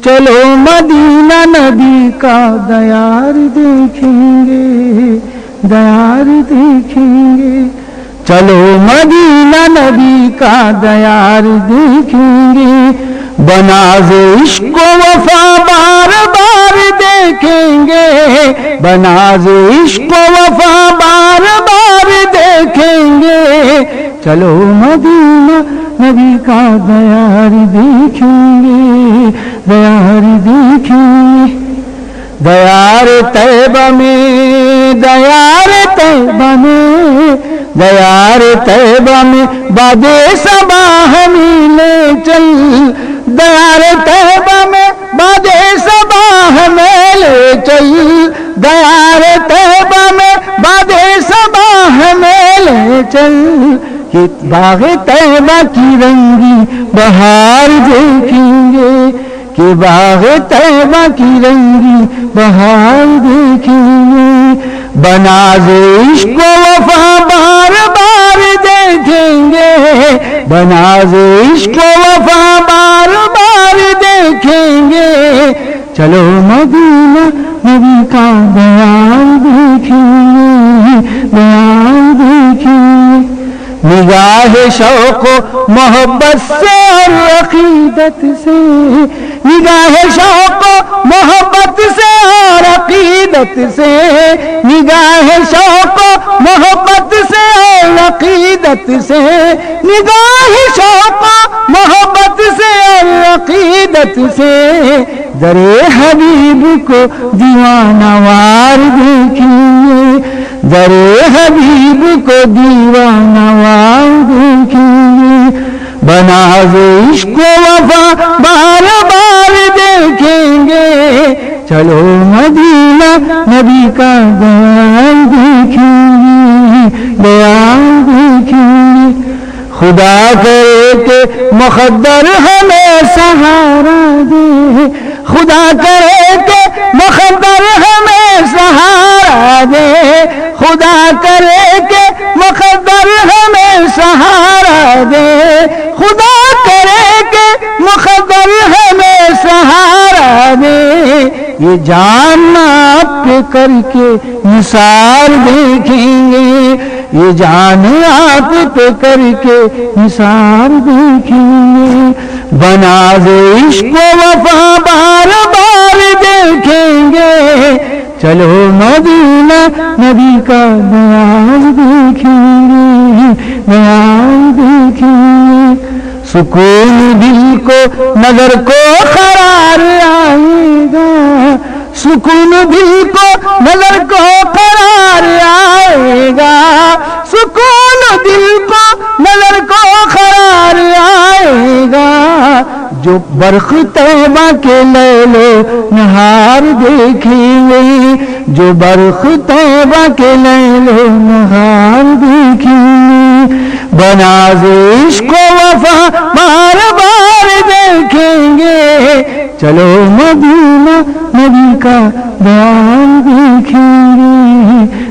چلو مدینہ نبی کا دیار دیکھیں گے، دیار دیکھیں گے، چلو مدینہ نبی کا دیار دیکھیں گے، بناز عشق و وفا بار بار دیکھیں گے، بناز عشق و وفا بار بار دیکھیں گے، چلو مدینہ نبی کا دیار دیکھیں گے، دیار دیکھیں گے، دیار طیبہ میں، دیار طیبہ میں، دیار طیبہ میں باد صبا ہمیں لے چل، دیار طیبہ میں باد صبا ہمیں لے چل، دیار طیبہ میں باد صبا ہمیں لے چل، کہ باغ طیبہ کی رنگی بہار دیکھیں گے، کہ باغ طیبہ کی رنگی بہار دیکھیں گے، بناز عشق و وفا بار بار دیکھیں گے، بناز عشق و وفا بار بار دیکھیں گے، چلو مدینہ نبی کا دیار دیکھیں گے، دیار دیکھیں گے، نگاہ شوق و محبت سے اور عقیدت سے، نگاہ شوق و محبت سے اور عقیدت سے، نگاہ شوق و محبت سے اور عقیدت سے، نگاہ شوق و محبت سے اور عقیدت سے، در حبیب کو دیوانہ وار دیکھیں گے، در حبیب کو دیوانہ وار دیکھیں گے، بناز عشق و وفا بار بار دیکھیں گے، چلو مدینہ نبی کا دیار دیکھیں گے، دیار دیکھیں گے، خدا کرے کہ مقدر ہمیں سہارا دے، خدا کرے کہ مقدر ہمیں سہارا دے، خدا کرے کہ مقدر ہمیں سہارا دے، خدا کرے کہ مقدر ہمیں سہارا دے، یہ جان آپ پہ کر کے نثار دیکھیں گے، یہ جان آپ پہ کر کے نثار دیکھیں گے، بناز عشق و وفا بار بار دیکھیں گے، چلو مدینہ نبی کا دیار دیکھیں گے، دیار دیکھیں گے، سکون دل کو نظر کو قرار آئے گا، سکون دل کو نظر کو قرار آئے گا، سکون دل کو نظر کو قرار آئے گا، جو برق طیبہ کے لیل و نہار دیکھیں گے، جو برق طیبہ کے لیل و نہار دیکھیں گے، بناز عشق و وفا بار بار دیکھیں گے، چلو مدینہ نبی کا دیار دیکھیں گے،